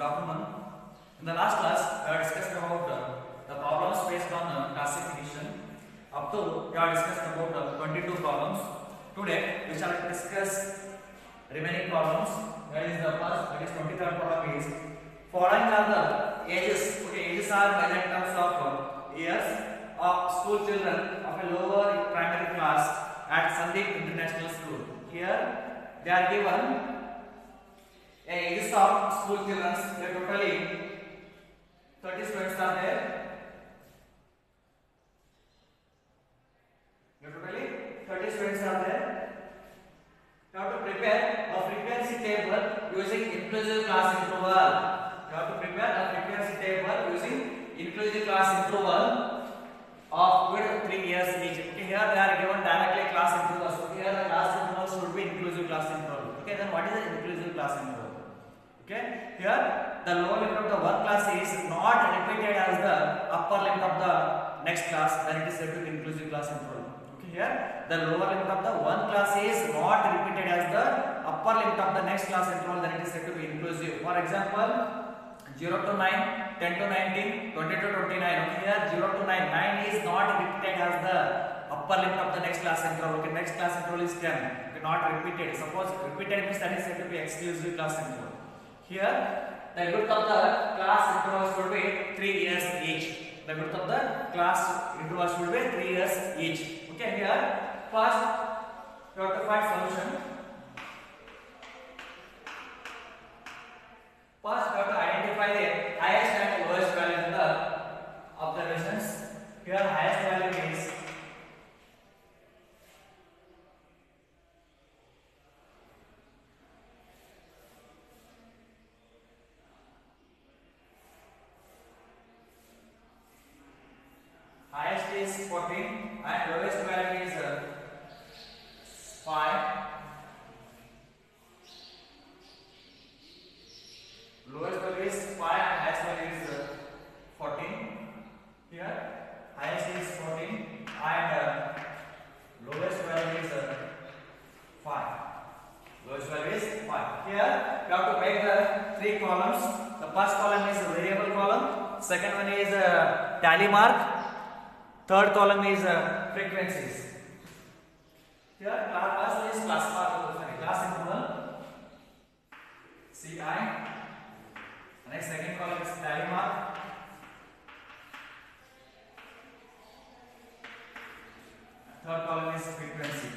afternoon. In the last class, we have discussed about the problems based on classification. Up to we have discussed about 22 problems. Today, we shall discuss remaining problems. That is the first, that is 23rd problem is following are the ages. Okay, ages are measured in terms of years of school children of a lower primary class at Sandeep International School. Here, they are given ages of school children. There totally 30 students are there. Totally 30 students are there. You have to prepare a frequency table using inclusive class interval. You have to prepare a frequency table using inclusive class interval of with 3 years each. Okay, here they are given directly class intervals. So here the class interval should be inclusive class interval. Okay, then what is the inclusive class interval? Okay, here the lower limit of the one class is not repeated as the upper limit of the next class, then it is said to be inclusive class interval. Okay, here the lower limit of the one class is not repeated as the upper limit of the next class interval, then it is said to be inclusive. For example, 0 to 9, 10 to 19, 20 to 29. Okay, here 0 to 9, 9 is not repeated as the upper limit of the next class interval. Okay, next class interval is 10. Okay, not repeated. Suppose repeated means that is said to be exclusive class interval. Here, the width of the class interval should be 3 years each. The width of the class interval should be 3 years each. Okay, here, first, you have to find solution. First, you have to identify the highest and lowest value in the observations. Here, highest value is highest is 14 and lowest value is 5. Lowest value is 5 and highest value is 14. Here highest is 14 and lowest value is 5. Lowest value is 5. Here you have to make the 3 columns. The first column is variable column. Second one is tally mark. Third column is frequencies. Here class one is class mark, class interval CI. Next second column is tally mark. Third column is frequency.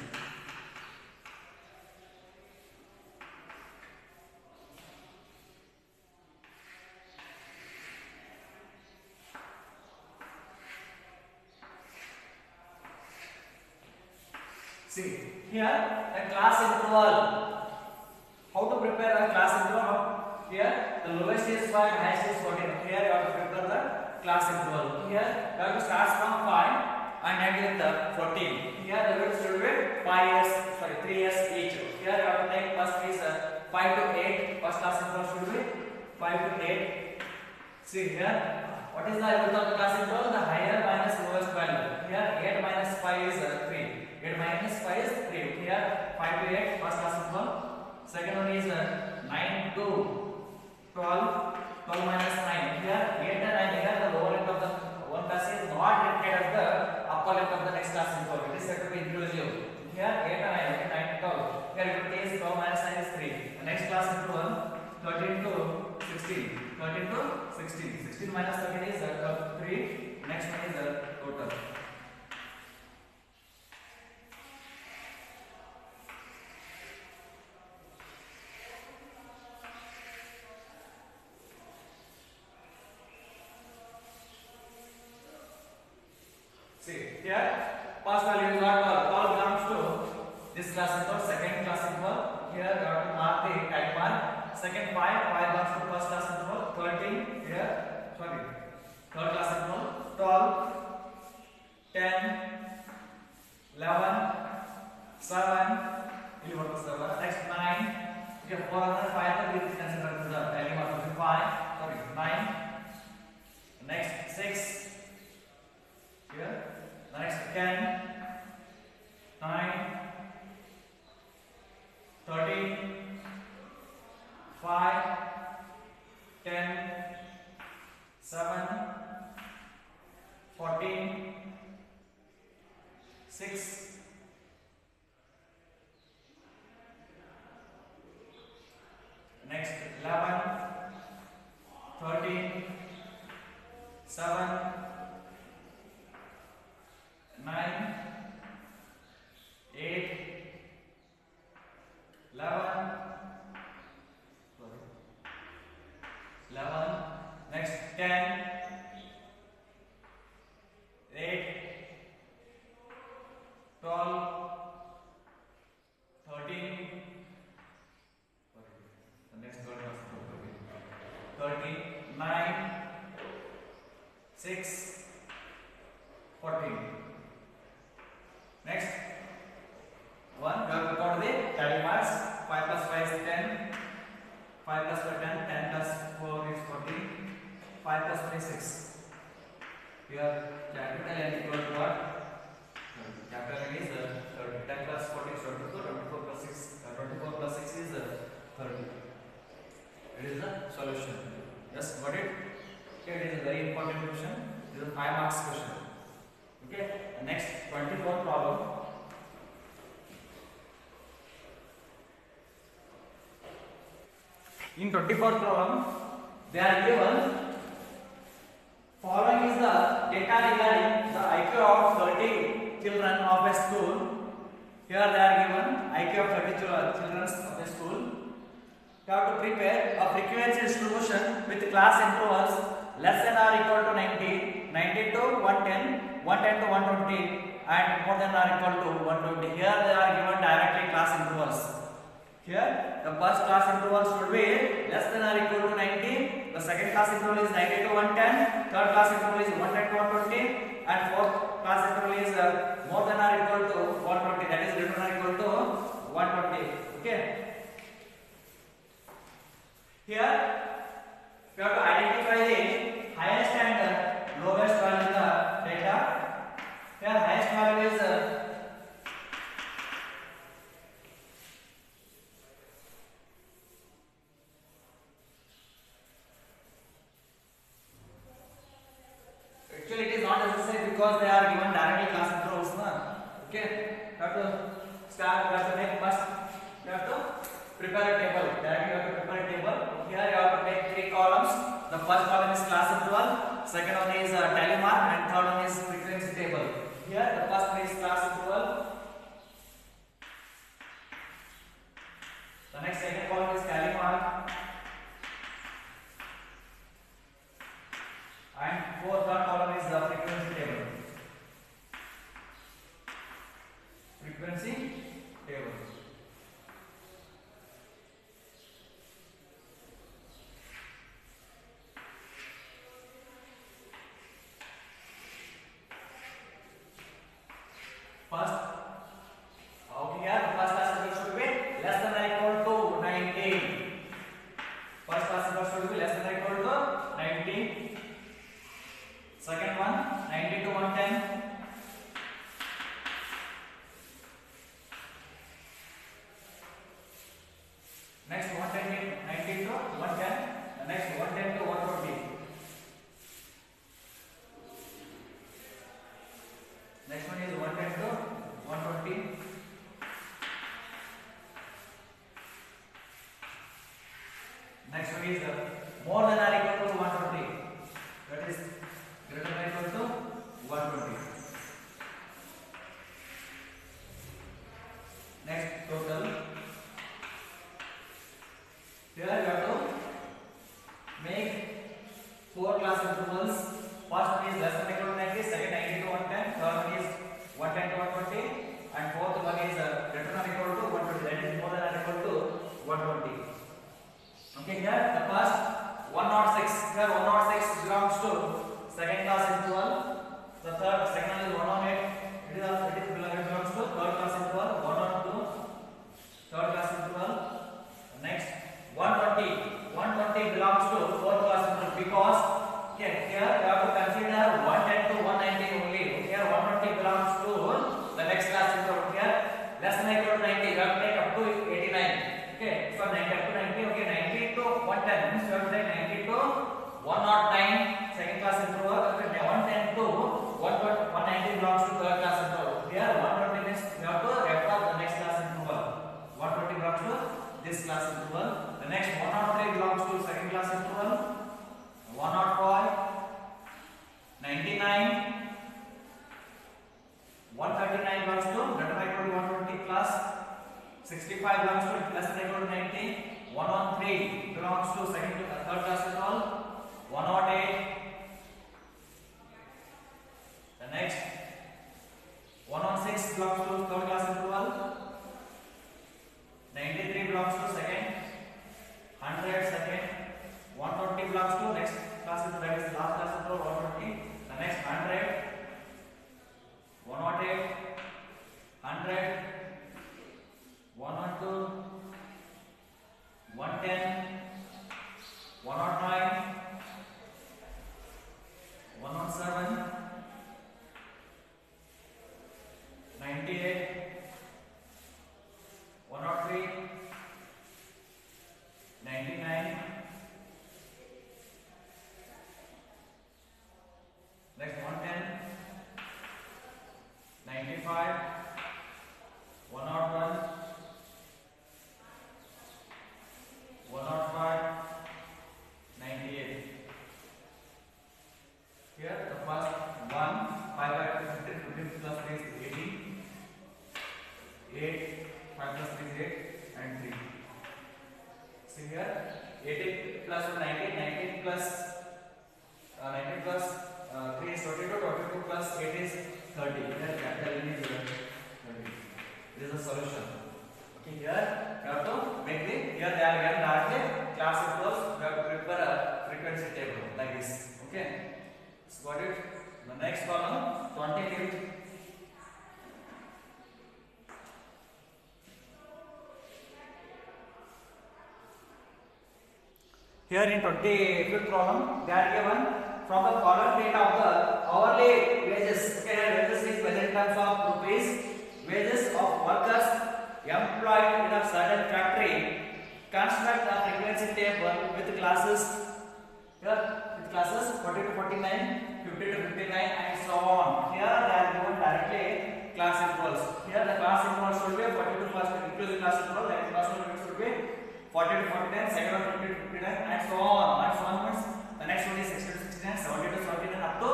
See, here the class interval. How to prepare a class interval? Here the lowest is 5, highest is 14. Here you have to prepare the class interval. Here you have to start from 5 and end with 14. Here the width should be 3 years each. Here you have to take first is 5 to 8. First class interval should be 5 to 8. See here, what is the width of the class interval? The higher minus lowest value. Here 8 minus 5 is 3. 8 minus 5 is 3. Here 5 to 8 first class interval. Second one is 9 to 12. 12 minus 9. Here 8 and 9. Here the lower limit of the one class is not repeated as the upper limit of the next class interval. It is said to be inclusive. Here 8 and 9. Okay, 9 to 12. Here it is 12 minus 9 is 3. The next class interval 13 to 16. 13 to 16. 16 minus 13 is 3. Next one is total. See, here first value is not all belongs to this class interval, second class interval. Here you have to mark the tag mark. Second 5 belongs to first class interval. 13 here, third class interval. 12, 10, 11, 7, next 9. Okay, 4 and 5 will be considered as the tally mark. 9. Next 6. Here. The next 10, 9, 13, 5, 10, Next 11, 13, 7, 9, 8, 11, 11. Next 10, 8, 12, 13. The next word was 13, 9, 6, 14. Next one, we have got the tally marks. 5 plus 5 is 10, 5 plus 4 10, 10 plus 4 is 14, 5 plus 1 is 6. Here capital N equal to what? Capital N is 30. 10 plus 14 is 22, 24 plus 6, 24 plus 6 is 30. It is the solution. Yes, got it? Okay, it is a very important question. This is a 5 marks question. Okay, the next 24th problem. In 24th problem, they are given following is the data regarding the IQ of 30 children of a school. Here they are given IQ of 30 children of a school. You have to prepare a frequency distribution with class intervals less than or equal to 90, 90 to 110, 110 to 120 and more than or equal to 120. Here they are given directly class intervals. Here the first class interval should be less than or equal to 90, the second class interval is 90 to 110, third class interval is 110 to 120 and fourth class interval is more than or equal to 120, that is greater than or equal to 120. Okay. Here we have to identify the highest and lowest value in the data. Here highest value is actually it is not necessary because they are given directly class intervals. Okay, you have to start, you have to make first, you have to prepare a table. Directly you have to prepare a table. Here you have to make 3 columns. The first column is class interval, second one is tally mark and third one is frequency table. Here the first one is class interval. The next second column is tally mark. And third column is the frequency table. Frequency table. First, okay, here the first class interval should be less than or equal to 90. First class interval should be less than or equal to 90. Second one, 90 to 110. Next 110, 90 to 110. The next 110 to 120. Next one is 110 to 120. Next one is more than or equal to 120. That is greater than or equal to 120. Next total. Here you have to make 4 class intervals. First one is less than or equal to 90, second 90 to 110, third one is 110 to 120 and fourth one is greater than or equal to 120, that is more than or equal to 120. Okay, here the first 106, here 106 belongs to second class interval. The second one is 108, it belongs to third class interval. 102, third class interval. Next 120 belongs to fourth class interval because here you have to consider 110 to 119 only. Here 120 belongs to the next class interval. Here less than or equal to 90, you have to take up to 89. Okay, so 90 up to 90. Okay, 90 to 110 means you have to take 90 to 109 second class interval. Okay, 110 to 190 belongs to third class interval. Here 120 means you have to refer the next class interval. 120 belongs to this class interval. The next 109 65 belongs to less than equal to 90. 113 belongs to third class interval. 108. The next 116 belongs to third class interval. 93 belongs to second. 100 second. 120 belongs to next class interval, that is last class interval 120. The next 100. 108. 100. 112. 110. 109. 117. 98. 103. 99. Next 110. 95. 101. 105. 98. Here the first 1, 5 by 15, 15 plus 3 is 18. 8, 5 plus 3 is 8 and 3. See here 18 plus 19, 19 plus 19 plus 3 is 22, 22 plus 8 is 30. Here capital N is 30. This is the solution. Okay, here you have to make the, here they are given directly class intervals. You have to prepare a frequency table like this. Okay, so got it. The next column 28. Here in 25th column, they are given from the column data of the hourly wages. Okay, wages is measured in terms of rupees. Wages of workers employed in a certain factory. Construct a frequency table with classes. Here with classes 40 to 49, 50 to 59, and so on. Here they are given directly class intervals. Here the class intervals should be 40 to first inclusive class interval. Like class interval should be 40 to 49, second one 50 to 59, and so on. And so on means the next one is 60 to 69, 70 to 79, up to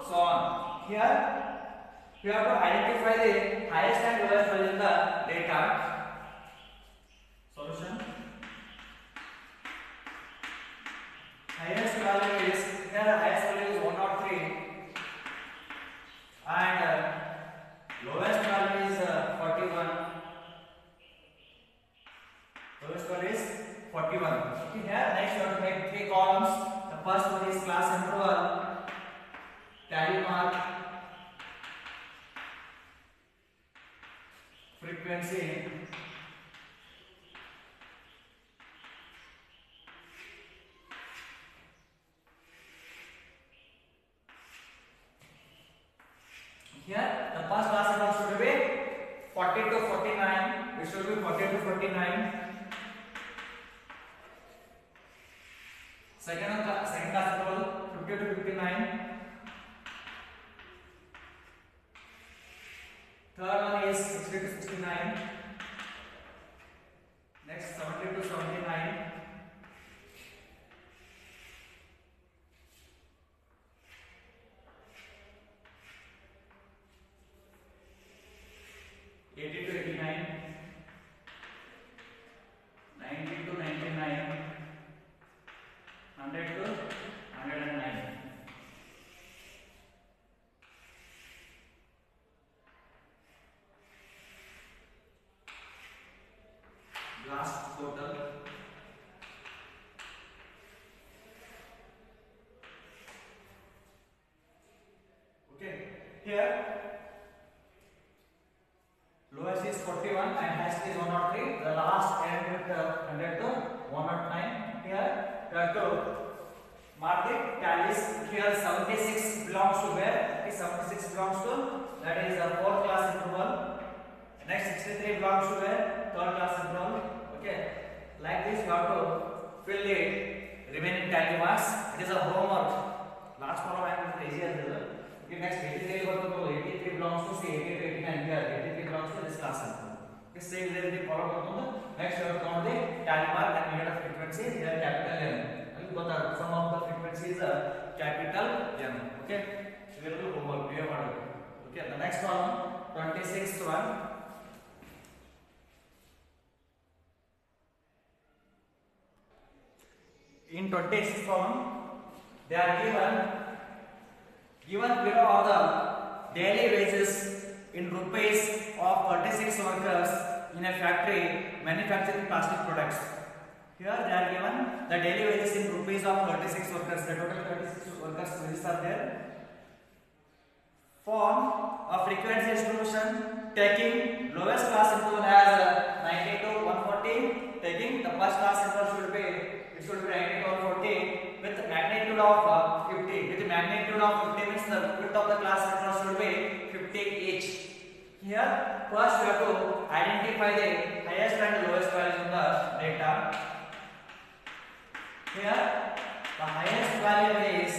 so on. Here you have to identify the highest and lowest value in the data. Solution. Highest value is, here the highest value is 103, and lowest value is 41. Lowest value is 41. Okay, here next you have to make 3 columns. The first one is class interval, tally mark, frequency, here the first class interval should be 40 to 49. It should be 40 to 49. Second class interval 50 to 59. Third one is 60 to 69. Next 70 to 79. To 89, 90 to 99, 100 to 109. Last total. Okay, here lowest is 41 and highest is 103. The last end with 100 to 109. Here you have to mark the tallies. Here 76 belongs to where? 76 belongs to, that is the 4th class interval. Next 63 belongs to where? 3rd class interval. Okay, like this you have to fill the remaining tally marks. It is a homework. Last column I am easier. Okay, next 83 belongs to, say 88 to 89. Here 83 belongs to this class interval. Okay, same way the follow करते next you have to count the tally mark and unit of frequency. Here capital N. Both some of the frequencies are capital N. Okay, so we will do homework. Okay, the next column 26th one. In 26th problem, they are given below are the daily wages in rupees of 36 workers in a factory manufacturing plastic products. Here they are given the daily wages in rupees of 36 workers. The total 36 workers wages are there. Form a frequency distribution taking lowest class interval as 90 to 140. Taking the first class interval should be 90 to 140 with magnitude of 50. With magnitude of 50 means the width of the class interval should be 50 each. Here first we have to identify the highest and lowest values in the data. Here the highest value is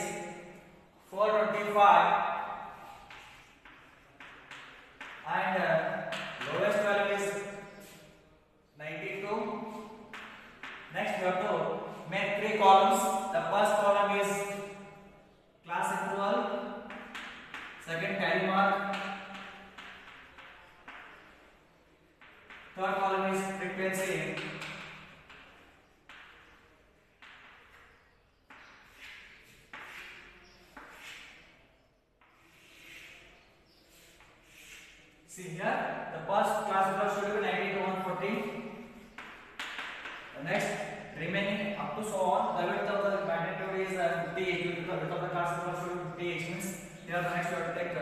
425 and lowest value is 92. Next we have to make 3 columns. The first column is class interval, second tally mark, third column is frequency. See here, the first class interval should be 90 to 140. The next remaining up to so on, the width of the magnitude is 50 each. The width of the class interval should be 50 each. Means here the next we have to take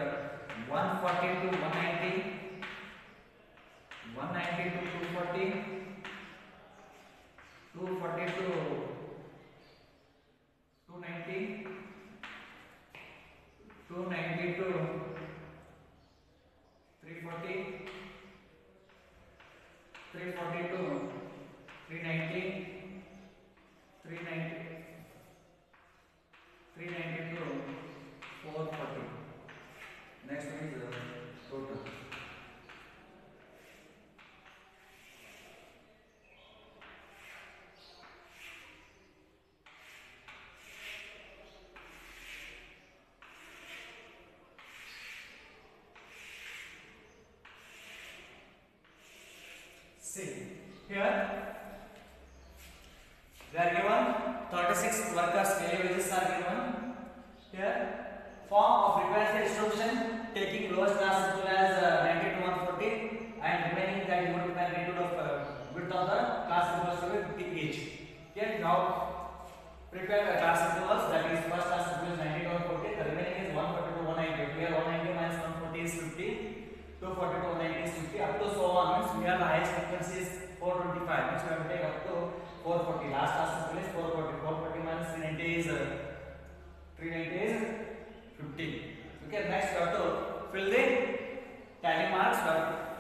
140 to 190, 190 to 240, 240 to 290, 290 to 340, 340 to 390, 390, 390 to 440. Next one is total. See here they are given 36 workers daily wages are given. Here form of frequency distribution taking lowest class as well as 90 to 140 and remaining that unit magnitude of width of the class intervals to be 50 each. Here now prepare the class intervals, that is first class interval is 90 to 140, the remaining is 140 to 190. Here 190 minus 140 is 50. 240 to 190 is 50 up to so on. Means we have the highest frequency is 425. Means we have to take up to 440. Last class interval is 440. 440 minus 390 is 50. Okay, next we have to fill the tally marks.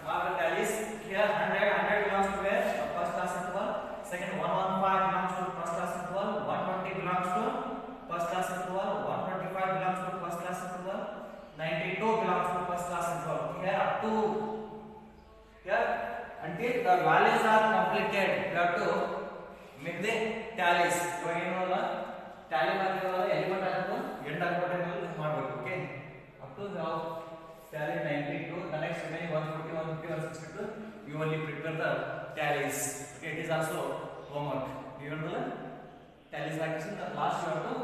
Mark the tallies. Here 100 belongs to where? First class interval. Second 115 belongs to first class interval. 120 belongs to first class interval. 125 belongs to first class interval. 92 belongs to first class interval. Here up to here until the values are completed, you have to make the tallies. So tally ಮಾಡಿರೋಲ್ಲ element ಆಗಬೇಕು end ಆಗಬೇಕು ಮಾಡಬೇಕು. Okay up to ನಾವು tally 92, the next remaining 140, 150, 162 you only prepare the tallies. Okay, it is also homework. You know the tallies like this. The last you have to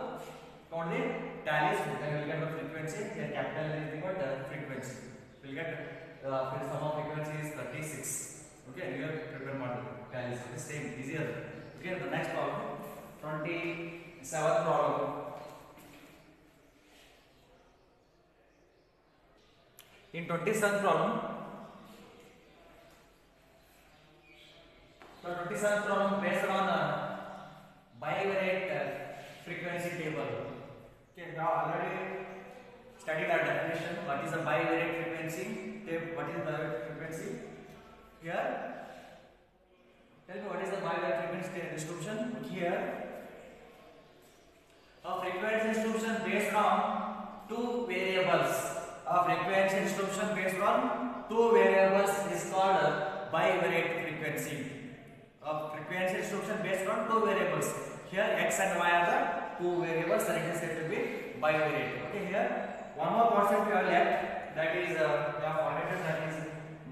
count the tallies. Then you will get the frequency. Here capital is nothing but frequency. You will get sum of frequency is 36. Okay, you have prepare model tallies. Okay, same easier. Okay, the next problem 27th problem. In 27th problem, so 27th problem based on bivariate frequency table. Okay, now already studied our definition. What is a bivariate frequency? What is bivariate frequency? Here, tell me what is the bivariate frequency distribution? Here, a frequency distribution based on two variables. A frequency distribution based on two variables is called bivariate frequency. A frequency distribution based on two variables. Here x and y are the two variables, and it is said to be bivariate. Okay, here one more concept we have left, that is we have forgotten, that is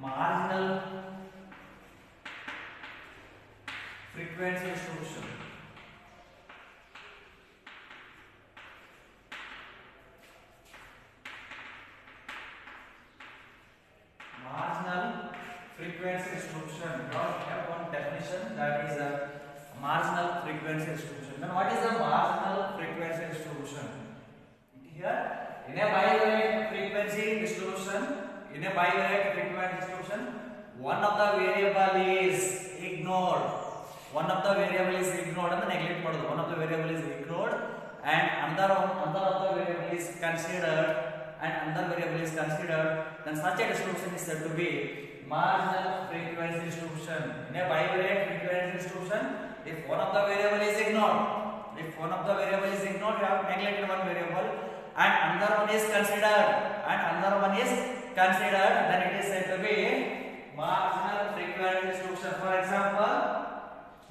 marginal frequency distribution. frequency distribution. Then what is the marginal frequency distribution? Here, in a bivariate frequency distribution, one of the variable is ignored. One of the variable is ignored and the neglect part. One of the variable is ignored and another of the variable is considered then such a distribution is said to be marginal frequency distribution. In a bivariate frequency distribution, if one of the variable is ignored, you have neglected one variable and another one is considered, then it is said to be marginal frequency distribution. For example,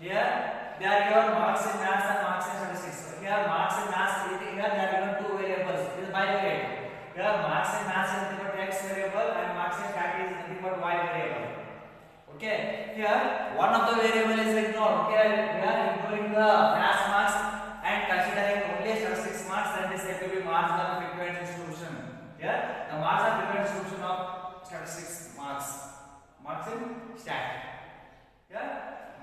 here they are given marks in maths and marks in statistics. So here marks in maths, here they are given two variables. It is bivariate. Here marks in maths is nothing but x variable and marks in stat is nothing but y variable. Okay. Here one of the variable is ignored. Okay. We are ignoring the maths marks and considering only statistics marks, then it is said to be marginal frequency distribution. Here the marginal frequency distribution of statistics marks in stat. Here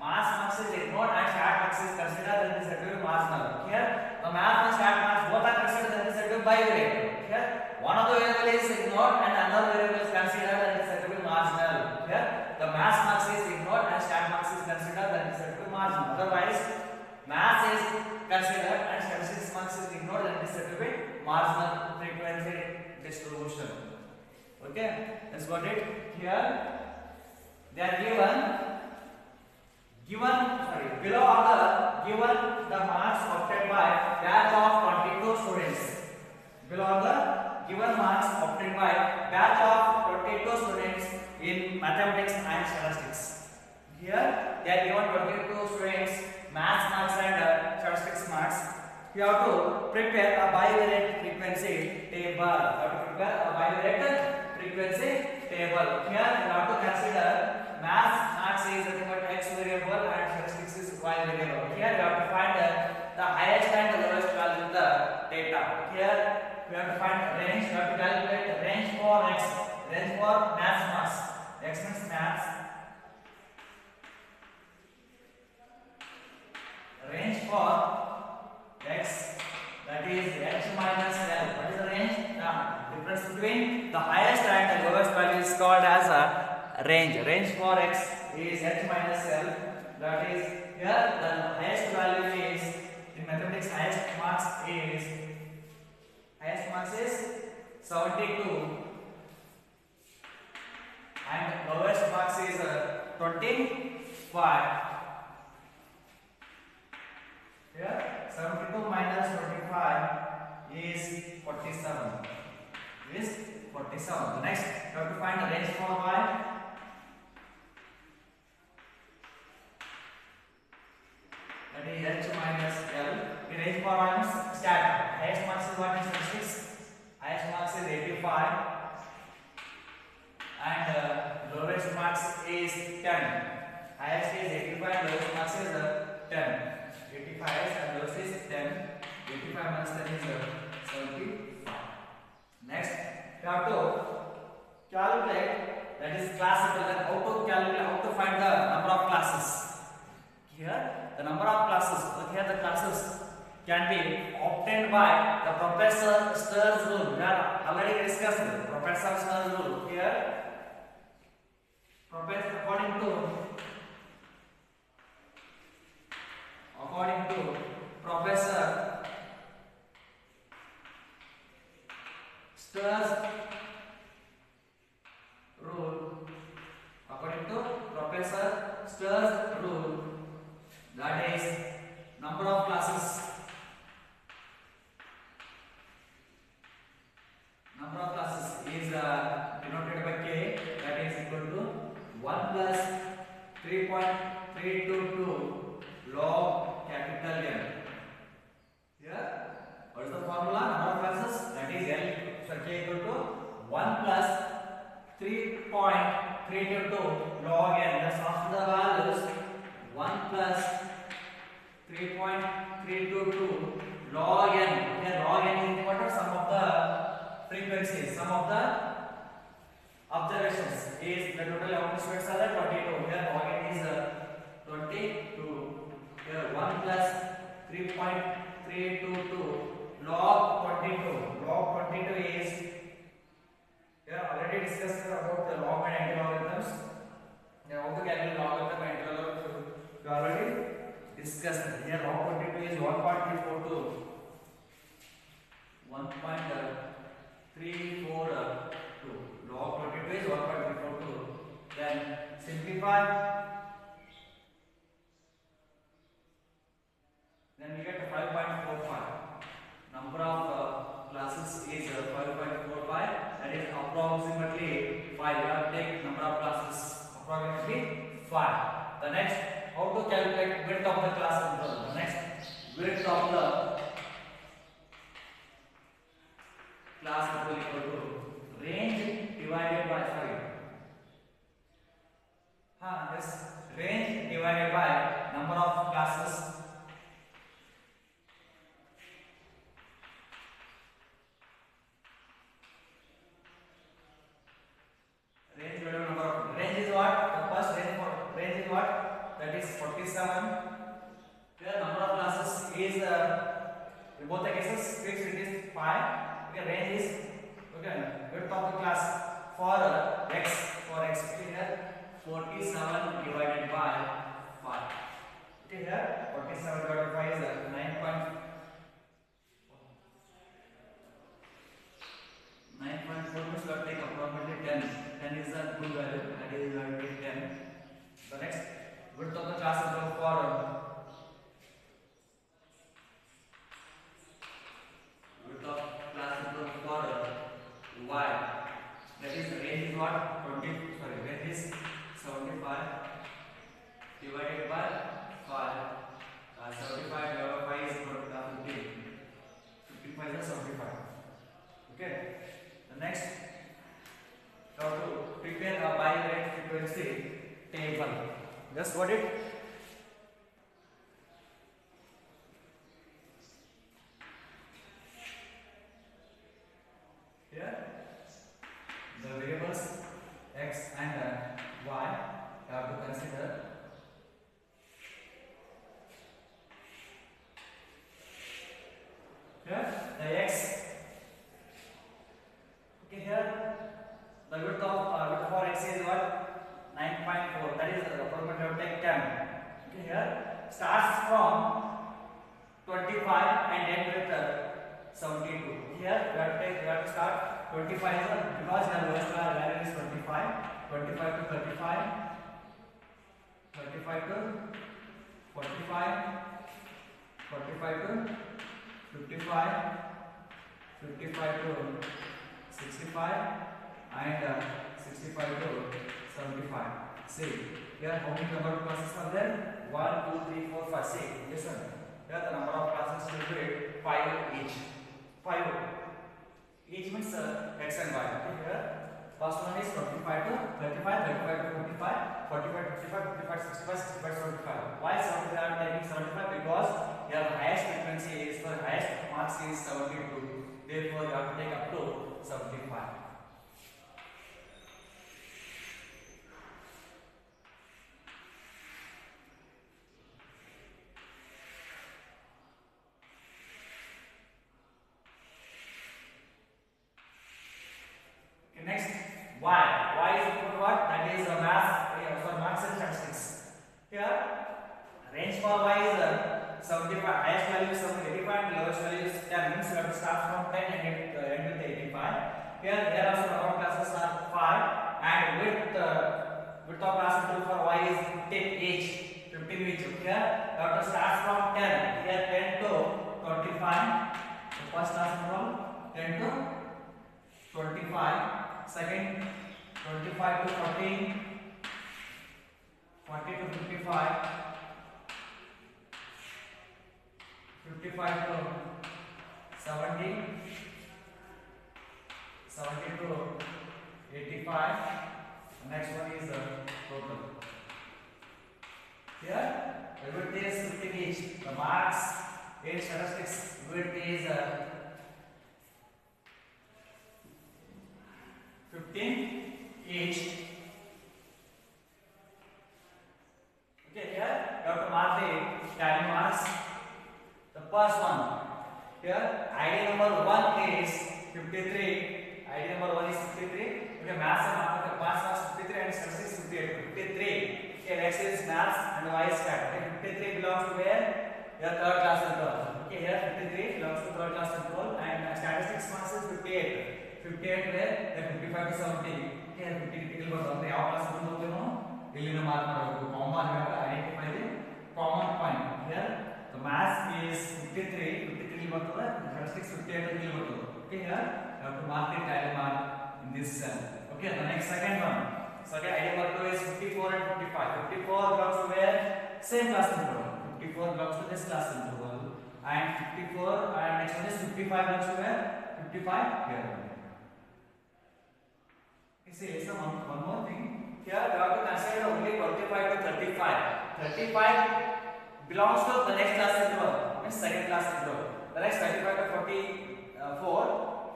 marks is ignored and stat marks is considered, then it is said to be marginal. Here the math and stat marks both are considered, then it is said to be bivariate. Here one of the variable is ignored and another variable is considered, then it is said to be marginal. Here the math marks is ignored and stat marks is considered, then it is said to be marginal. Otherwise math is considered and statistics marks is ignored, then it is said to be marginal frequency distribution. Okay, that's what it. Here they are below are given the marks obtained by batch of 22 students. Below are the given marks obtained by batch of 22 students in mathematics and statistics. Here they are given 22 students maths marks and statistics marks. You have to prepare a bivariate frequency table. Here you have to consider maths marks is nothing but x variable and statistics is y variable. Here you have to find the highest and the lowest value of the data. Here you have to find range. You have to calculate the range for x, range for maths marks. X means maths. Range for x, that is h minus l. What is the range? The difference between the highest and the lowest value is called as a range. Range for x is h minus l. That is, here the highest value is in mathematics. Highest marks is 72 and lowest marks is 25. Here 72 minus 25 is 47. Next you have to find the range for y. That is h minus l. The range for y is stat. Highest marks is what is 6. Highest marks is 85 and lowest marks is 10. Highest is 85, lowest marks is 10. 85 and lowest is 10. 85 minus 10 is 75. Next, you have to calculate, that is classical. Then how to find the number of classes. Here the number of classes. Here the classes can be obtained by the Professor Stirr's rule. We have already discussed Professor Stirr's rule. Here, according to Professor Stirr's rule, that is number of classes. Number of classes is denoted by k, that is equal to 1 plus 3.322 log capital N. Here, what is the formula? Number of classes, that is L, so k equal to 1 plus 3.322 log N. That's after the values 1 plus 3.322 log N. Here log N is important. Sum of the frequencies, sum of the observations is the total how many students are there? 22. Here log N is 22. Here 1 plus discuss about the log and anti-logarithms. Now, how to calculate logarithm and anti-logarithm we already discussed. Here, log 22 is 1.342. 1.342. Log 22 is 1.342. Then simplify. Then we get 5.45. Number of classes is 5.45. That is approximately 5. We have to take number of classes approximately 5. The next, how to calculate width of the class interval. The next, width of the class interval equal to range divided by 5. Yes, range divided by number of classes. Range is what? The first range is what? That is 47. Here number of classes is in both the cases fixed, it is 5. Okay, range is width of the class for x. Okay, here 47 divided by 5. Okay, here 47 divided by 5 is 9.4 means we have to take approximately 10. 10 is a good value, that is 10. The next, width of the class interval for width of class interval for y. That is range is what? Range is 75 divided by 5. 75 divided by 5 is 15. 55 is 75. Okay. The next, how to prepare a bi-rate frequency table. Just got it? Here, the variables x and y have to consider. Here, the x. Okay, here the width for x is what? 9.4. That is the formula take 10. Okay, here starts from 25 and end with 72. Here we have to start 25 because the lowest value is 25. 25 to 35. 35 to 45. 45 to 55. 55 to 65 and 65 to 75. See, here how many number of classes are there? 1, 2, 3, 4, 5, 6. Listen, here the number of classes will be 5 each. 5 each means x and y. Okay, here first one is 25 to 35, 35 to 45, 45 to 55, 55 to 65, 65 to 75. Why 75? I am taking 75 because here the highest frequency is for highest marks is 72. Therefore, you have to take up to 75. Okay, next, y. Y is equal to what? That is math for maths and statistics. Here, range for y is 75. Highest value is 85 and lowest value is 10. Means we have to start from 10 and end with 85. Here also number of classes are 5 and width of class interval for y is 15 each. 15 each. Here we have to start from 10. Here 10 to 25. The first class interval 10 to 25. Second 25 to 40. 40 to 55. 55 to 70, 70 to 85. The next one is total. Here, the width is 15 each. The marks in statistics width is 15 each. Okay, here you have to mark the tally marks. The first one, here ID number 1 is 53. ID number 1 is 53. Okay, maths and maths was 53 and statistics 58. 53. Okay, next is maths and y is stat. Okay, 53 belongs to where? Your third class control. Okay, here 53 belongs to third class control and statistics marks is 58. 58 where? The 55 to 70. Okay, 50 critical was on the ಯಾವ class ಬಂದಿರೋದು ಇಲ್ಲಿನ mark ಮಾಡಬೇಕು. Common ಇವಾಗ identify the common point. Here the maths is 53 ಬರ್ತದೆ, statistics 58 ಇಲ್ಲಿ ಬರ್ತದೆ. Okay, here you have to mark the tally mark in this cell. Okay, the next second one. So okay, idea number 2 is 54 and 55. 54 belongs to where? Same class interval. 54 belongs to this class interval. And 54 and next one is 55 belongs to where? 55 here. You see, so one more thing. Here we have to consider only 25 to 35. 35 belongs to the next class interval, means second class interval. The next 35 to 44,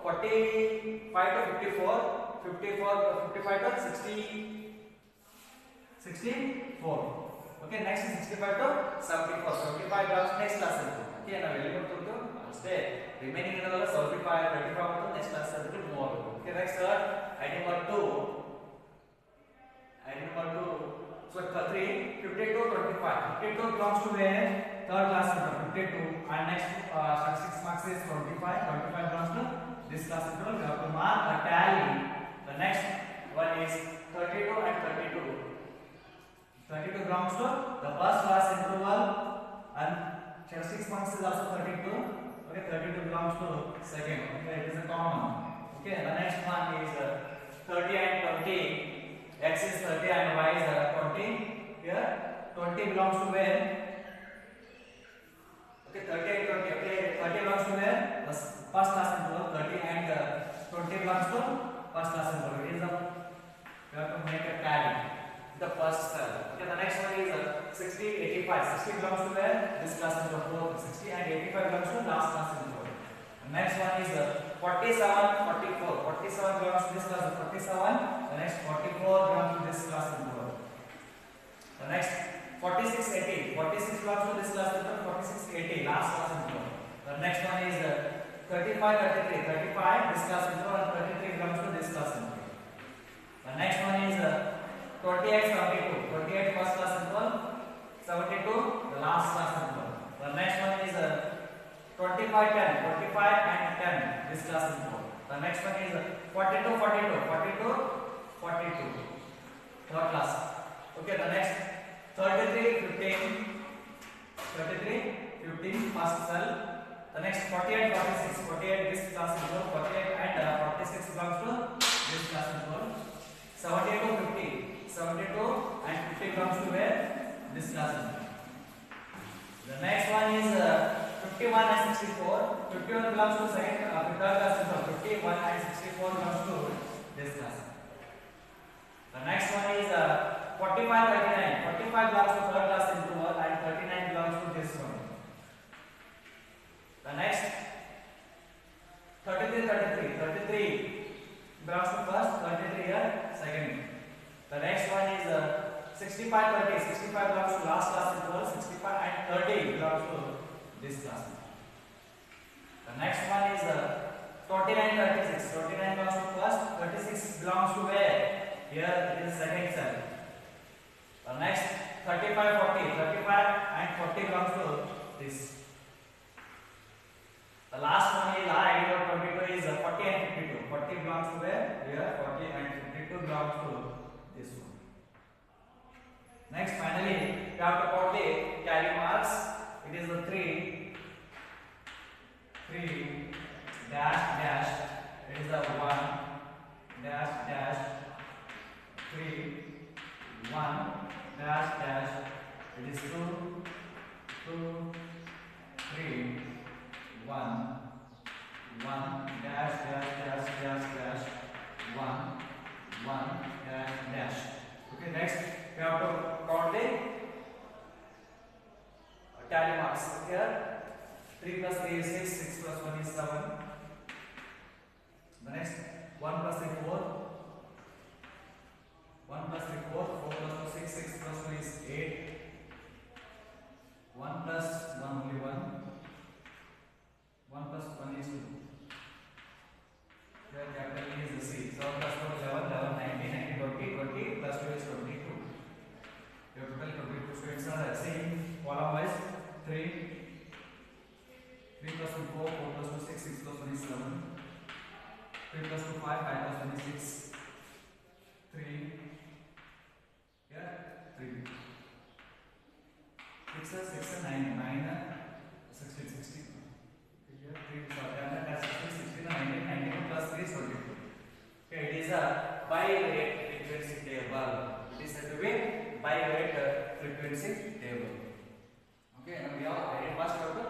45 to 54, 55 to 64. Okay, next is 65 to 74. 75 belongs to next class interval. Okay, now we will go to stay. Remaining interval 75, 35 to next class interval more. Okay, next third, item number 2. Item number 2. So 3, 52, 25. 52 belongs to where? Third class interval. 52. And next 6 marks is 25. 25 belongs to this class interval. We have to mark a tally. The next one is 32 and 32. 32 belongs to the first class interval and 6 marks is also 32. Okay, 32 belongs to second. Okay, it is a common. Okay, the next one is 30 and 20. X is 30 and y is 20. Here 20 belongs to where? Okay, 30 and 20. Okay, 30 belongs to where? The first class interval. 30 and 20 belongs to first class interval. It is a, we have to make a tally. The first cell. Okay, the next one is 60, 85. 60 belongs to where? This class interval. 60 and 85 belongs to last class interval. The next one is 47, 44. 47 belongs to this class. 47. The next 44 belongs to this class interval. The next 46, 80. 46 belongs to this class interval. 46, 80. Last class interval. The next one is 35, 33. 35 this class interval and 33 belongs to this class interval. The next one is 28, 72. 28 first class interval. 72 the last class interval. The next one is 25, 10. 25 and 10 this class interval. The next one is 42, 42. 42, 42 third class. Okay, the next 33, 15. 33, 15 first cell. The next 48, 46. 48 this class interval. 48 and 46 belongs to this class interval. 72, 50. 72 and 50 belongs to where? This class interval. The next one is 51 and 64. 51 belongs to second third class interval. 51 and 64 belongs to this class. The next one is 45, 39. 45 belongs to third class interval and 39 belongs to this one. The next 33, 33. 33 belongs to first, 33 here second. The next one is 65, 30. 65 belongs to last class interval. 65 and 30 belongs to this class. The next one is 29, 36. 29 belongs to first. 36 belongs to where? Here it is second cell. The next 35, 40. 35 and 40 belongs to this. The last one is idea of 22 is 40 and 52. 40 belongs to where? Here 40 and 52 belongs to this one. Next, finally, we have to put the tally marks. It is the 3 dash dash. It is the 1 dash dash 3 1 dash dash. It is 2 3 1 dash dash dash dash dash 1 dash dash. Okay, next we have to count the tally marks. Here 3 plus 3 is 6, 6 plus 1 is 7. The next 1 plus 3 4, 1 plus 3 4, 4 plus 2 6, 6 plus 2 is 8. 1 plus 1 only 1. 1 plus 1 is 2. Here capital E is the C. So 1 plus 4 11, 11 3, 3 plus 2 4, 4 plus 2 6, 6 plus 1 is 7, 3 plus 2 5, 5 plus 1 is 6, 3, yeah, 3, 6 and 9, 16, 16, here 3 that's 16, 16 and 19, 19 plus 3 is 22. Okay, it is a bi-rate frequency table. It is said to be bi-rate frequency table. Okay, now we have first we have to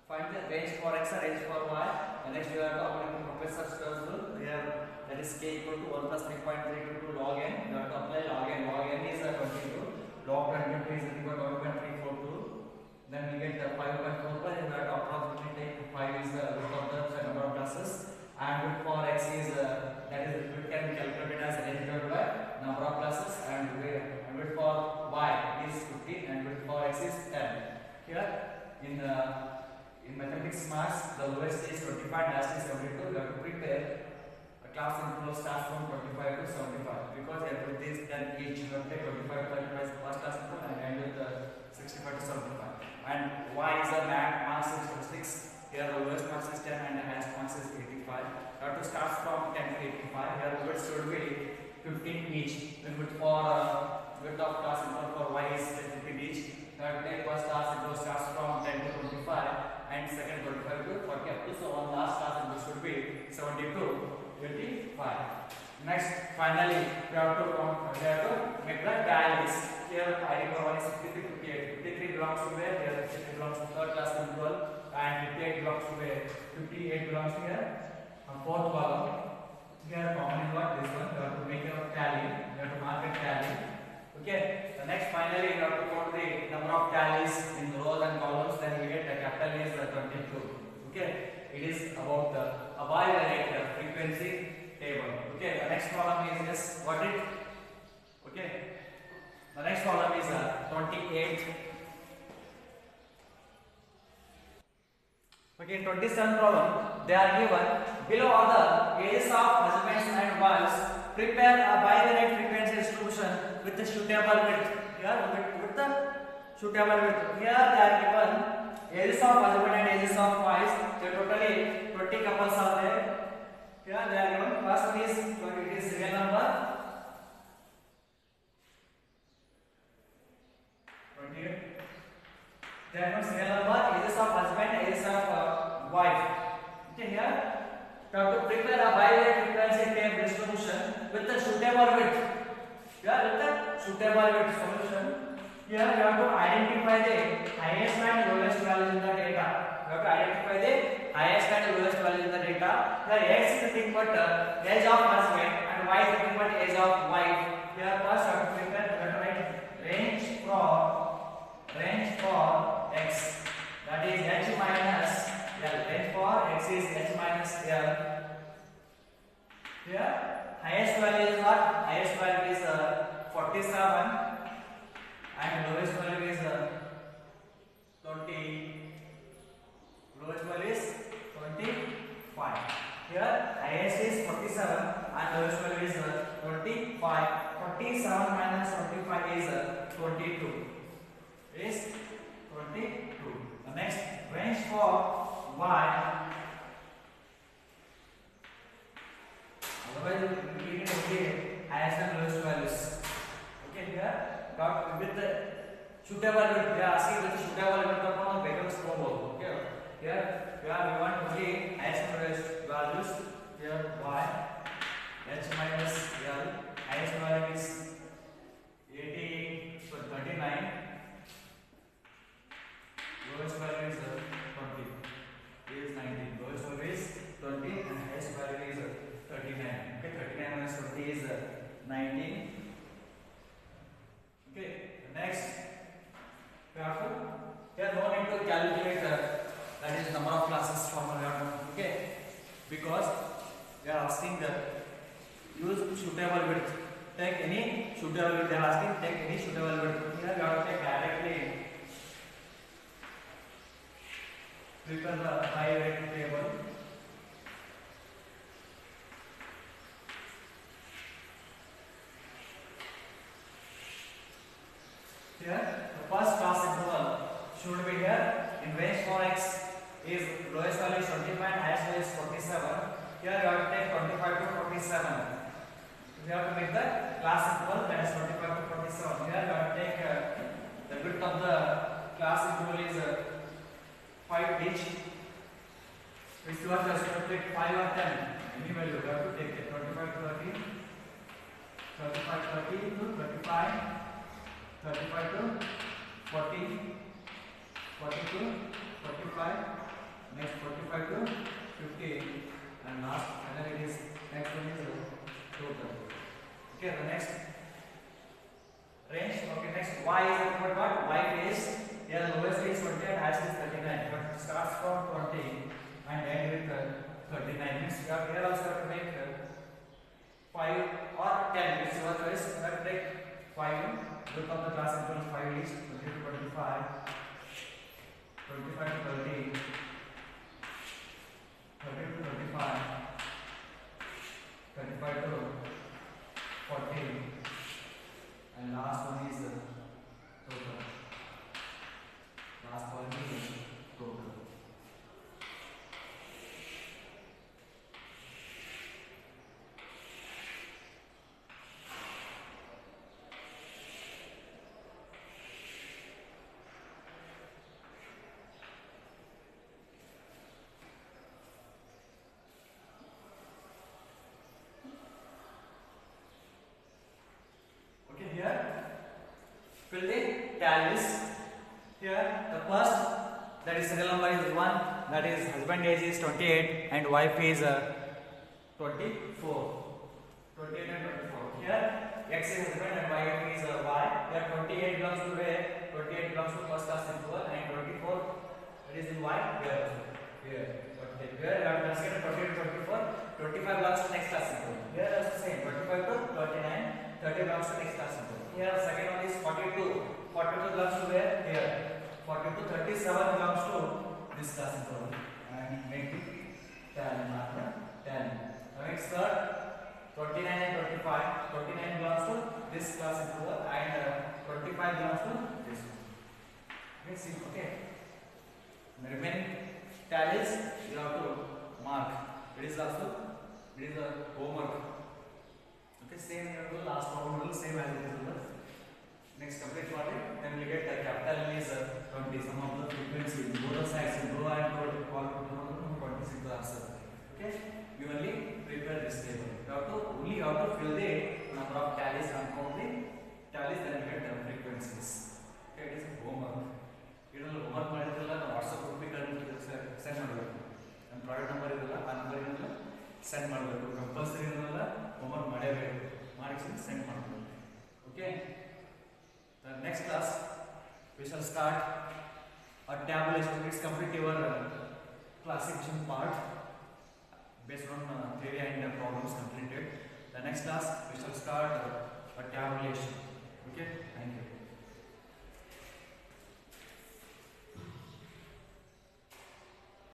find the range for x and range for y. And next we have to apply the professor's terms rule. We have that is k equal to 1 plus 3.322 log n. We have to apply log n. Log n is 22. Log 22 is equal to 1.342. Then we get 5.45. We have to approximately take 5 is the root of the number of classes. And root for x is that is root can be calculated as range divided by number of classes. And root for y is 15 and root for x is 10. Here in mathematics marks, the lowest is 25, last is 72. We have to prepare a class inflow starts from 25 to 75 because with this then each we have to take 25 to 35 as first class inflow and end with 65 to 75. And y is a marks is 6. Here the lowest marks is 10 and the highest marks is 85. We have to start from 10 to 85. Here width should be 15 each. Then width for width of class inflow for y is 15 each. Third day first class inflow starts from 10 to 25 and second 25 to 40 up to so on last class inflow should be 70 to 25. Next finally we have to make the tallies. Here ID for 1 is 53, 58. 53 belongs to where? Here 53 belongs to third class inflow and 58 belongs to where? 58 belongs to here. Fourth column. Here common is what? This one. You have to make your tally. You have to mark a tally. Okay. The next finally you have to count the number of tallies in rows and columns. Then we get the capital is 22. Okay. It is about the bi-rate frequency table. Okay. The next column is just what it. Okay. The next column is 28. Okay, in 27th problem, they are given below are the ages of husbands and wives. Prepare a bi-rate frequency distribution with the suitable width. Here with the suitable width. Here they are given ages of husband and ages of wives. So totally 20 couples are there. Here they are given. First one is it is serial number 28. Then serial number ages of husband, ages of wife. Okay, here we have to prepare a bi-rate frequency table distribution with the suitable width. Here with the suitable width solution. Here we have to identify the highest and lowest values in the data. We have to identify the highest and lowest values in the data. Here x is nothing but age of husband and y is nothing but age of wife. Here first we have to prepare we have to write range for x, that is h minus l. Range for x is h minus l. Here highest value is what? Highest value is 47 and lowest value is 20. Lowest value is 25. Here highest is 47 and lowest value is 25. 47 minus 25 is 22. Is 22. The next range for y. Otherwise, we need only highest and lowest values. Okay, here got with the suitable width. They are asking with the suitable width of the Becham's combo. Okay, here we want only highest and lowest values. Here y h minus l. Highest value is 39. Lowest value is 20. Is 19. Lowest value is 20 and highest value is 39. Okay, 39 minus 20 is 19. Okay, next we have to here no need to calculate that is number of classes formula. Okay, because we are asking the use suitable width. Take any suitable width. They are asking take any suitable width. Here we have to take directly. Prepare the bi-rate table. Here, the first class interval should be here. In range for x is lowest value is 25 and highest value is 47. Here you have to take 25 to 47. We have to make the class interval, that is 25 to 47. Here you have to take the width of the class interval is 5 each. Which you have to take 5 or 10. Any value you have to take it. 25 to 30, 35 30 to 35, 35 to 40, 40 to 45, next 45 to 50, and last finally it is next one is total. Okay, the next range. Okay, next y is equal to what? Y is here lowest is 20 and highest is 39, but it starts from 20 and end with 39. Means you have here also have to make 5 or 10. It's your choice. You have to take 5. Look up the class interval 5 is 20 to 25, 25 to 30, 30 to 35, 35 to 40, and last one is total. Last one is total. Fill the tallies. Here the first, that is serial number is 1, that is husband age is 28 and wife is 24. 28 and 24. Here x is husband and wife is y. Here 28 belongs to where? 28 belongs to first class interval and 24 that is in y. Here. Okay. Here you have to consider 28 to 24. 25 belongs to next class interval. Here also same 25 to 39. 30 belongs to next class interval. Here second one is 42. 42 belongs to where? Here. 42 to 37 belongs to this class interval. And make it 10. Mark 10. Now next third 29 and 25. 29 belongs to this class interval and 25 belongs to this one. Okay, see. Okay. The remaining tallies you have to mark. It is also a homework. Okay, same you do last one same as it is. Next complete for it. Then we get the capital L is 20. Sum of the frequency both the sides row and column 26 the answer. Okay, you only prepare this table. You have to fill the number of tallies and count the tallies, then you get the frequencies. Okay, it is homework. You know homework ಮಾಡಿದ್ರಲ್ಲ ನಾವು WhatsApp group ಗೆ send ಮಾಡಬೇಕು. ನಮ್ಮ product number ಇದೆಲ್ಲ ಆ number ಗೆ send ಮಾಡಬೇಕು. Compulsory ಇದೆಲ್ಲ ಹೋಮ್ವರ್ಕ್ ಮಾಡಬೇಕು. ಮಾಡಿ send ಮಾಡಬೇಕು. Okay. The next class we shall start a tabulation. It's complete your classification part based on theory and problems completed. The next class we shall start a tabulation. Okay, thank you.